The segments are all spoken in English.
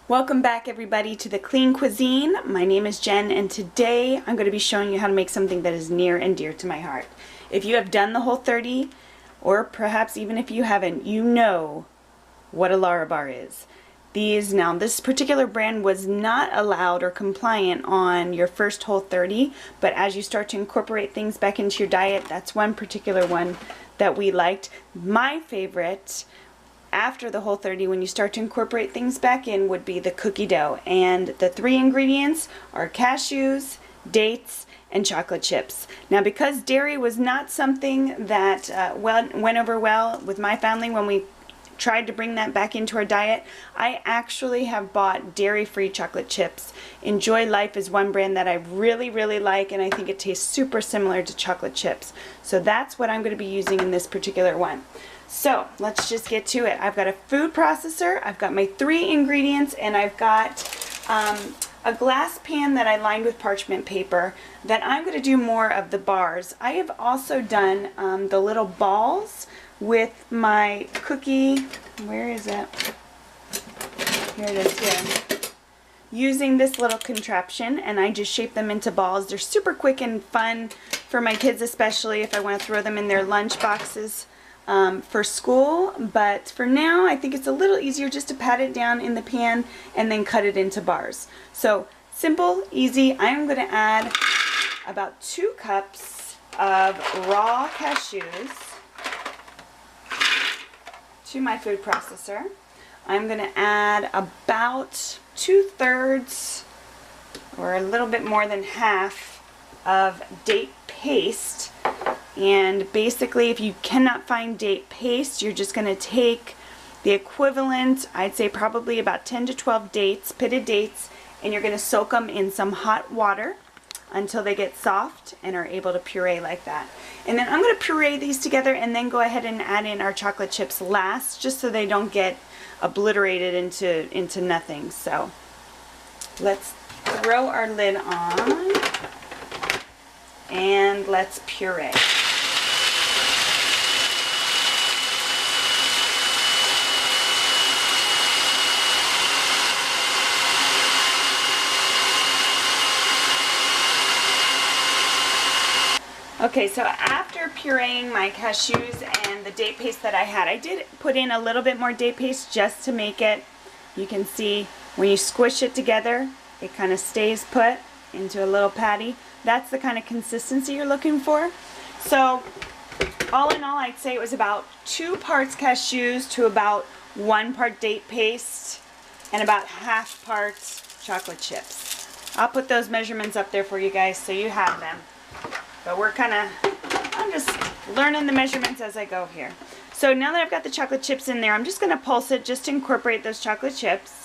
Welcome back everybody to the Clean Cuisine. My name is Jen and today I'm going to be showing you how to make something that is near and dear to my heart. If you have done the Whole30 or perhaps even if you haven't, you know what a Larabar is. This particular brand was not allowed or compliant on your first Whole30, but as you start to incorporate things back into your diet, that's one particular one that we liked. My favorite after the Whole30, when you start to incorporate things back in, would be the cookie dough. And the three ingredients are cashews, dates, and chocolate chips. Now, because dairy was not something that went over well with my family when we tried to bring that back into our diet, I actually have bought dairy-free chocolate chips. Enjoy Life is one brand that I really like, and I think it tastes super similar to chocolate chips. So that's what I'm going to be using in this particular one. So let's just get to it. I've got a food processor, I've got my three ingredients, and I've got a glass pan that I lined with parchment paper that I'm going to do more of the bars. I have also done the little balls with my cookie, where is it? Here it is here. Using this little contraption, and I just shape them into balls. They're super quick and fun for my kids, especially if I want to throw them in their lunch boxes for school, but for now I think it's a little easier just to pat it down in the pan and then cut it into bars. So simple, easy. I'm going to add about 2 cups of raw cashews to my food processor. I'm going to add about 2/3 or a little bit more than half of date paste. And basically, if you cannot find date paste, you're just going to take the equivalent, I'd say probably about 10 to 12 dates, pitted dates, and you're going to soak them in some hot water until they get soft and are able to puree like that. And then I'm going to puree these together and then go ahead and add in our chocolate chips last, just so they don't get obliterated into nothing. So let's throw our lid on and let's puree. Okay, so after pureeing my cashews and the date paste that I had, I did put in a little bit more date paste just to make it, you can see when you squish it together, it kind of stays put into a little patty. That's the kind of consistency you're looking for. So all in all, I'd say it was about 2 parts cashews to about 1 part date paste and about half parts chocolate chips. I'll put those measurements up there for you guys so you have them. But I'm just learning the measurements as I go here. So now that I've got the chocolate chips in there, I'm just going to pulse it just to incorporate those chocolate chips.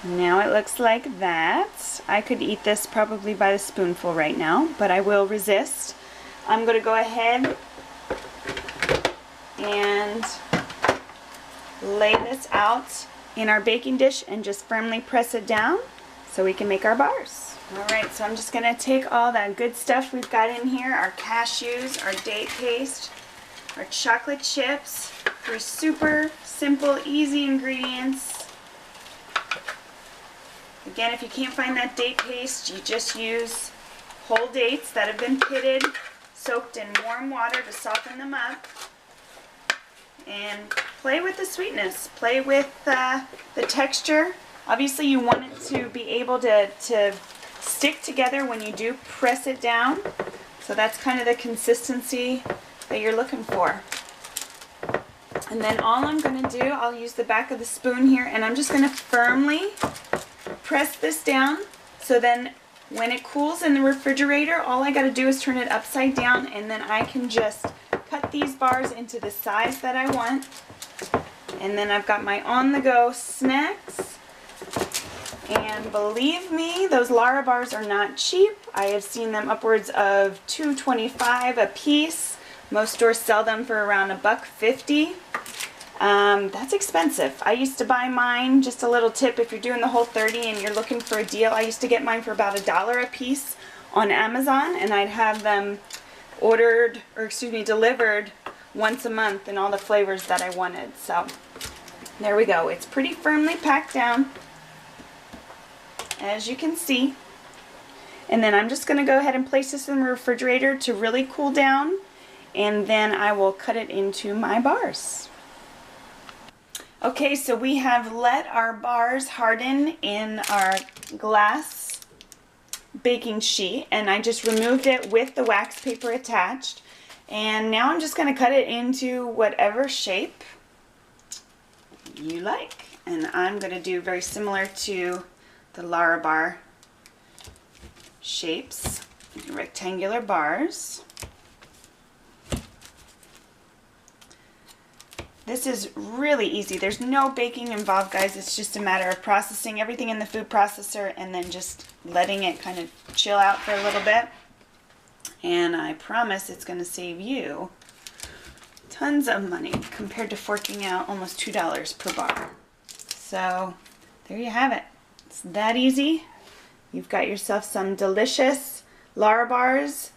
Now it looks like that. I could eat this probably by the spoonful right now, but I will resist. I'm going to go ahead and lay this out in our baking dish and just firmly press it down so we can make our bars. Alright, so I'm just going to take all that good stuff we've got in here, our cashews, our date paste, our chocolate chips, 3 super simple, easy ingredients. Again, if you can't find that date paste, you just use whole dates that have been pitted, soaked in warm water to soften them up. And play with the sweetness, play with the texture. Obviously you want it to be able to stick together when you do press it down. So that's kind of the consistency that you're looking for. And then all I'm going to do, I'll use the back of the spoon here, and I'm just going to firmly press this down, so then when it cools in the refrigerator, all I got to do is turn it upside down, and then I can just cut these bars into the size that I want. And then I've got my on-the-go snacks. And believe me, those Larabars are not cheap. I have seen them upwards of $2.25 a piece. Most stores sell them for around $1.50. That's expensive. I used to buy mine, just a little tip if you're doing the Whole30 and you're looking for a deal, I used to get mine for about $1 a piece on Amazon, and I'd have them delivered once a month in all the flavors that I wanted. So there we go. It's pretty firmly packed down, as you can see. And then I'm just going to go ahead and place this in the refrigerator to really cool down, and then I will cut it into my bars. Okay, so we have let our bars harden in our glass baking sheet, and I just removed it with the wax paper attached. And now I'm just going to cut it into whatever shape you like. And I'm going to do very similar to the Larabar shapes, rectangular bars. This is really easy. There's no baking involved, guys. It's just a matter of processing everything in the food processor and then just letting it kind of chill out for a little bit. And I promise it's going to save you tons of money compared to forking out almost $2 per bar. So there you have it. It's that easy. You've got yourself some delicious Larabars.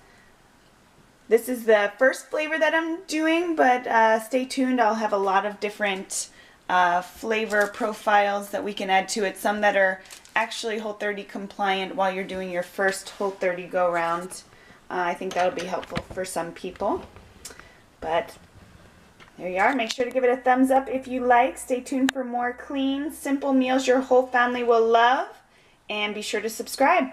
This is the first flavor that I'm doing, but stay tuned. I'll have a lot of different flavor profiles that we can add to it. Some that are actually Whole30 compliant while you're doing your first Whole30 go round. I think that'll be helpful for some people. But there you are. Make sure to give it a thumbs up if you like. Stay tuned for more clean, simple meals your whole family will love. And be sure to subscribe.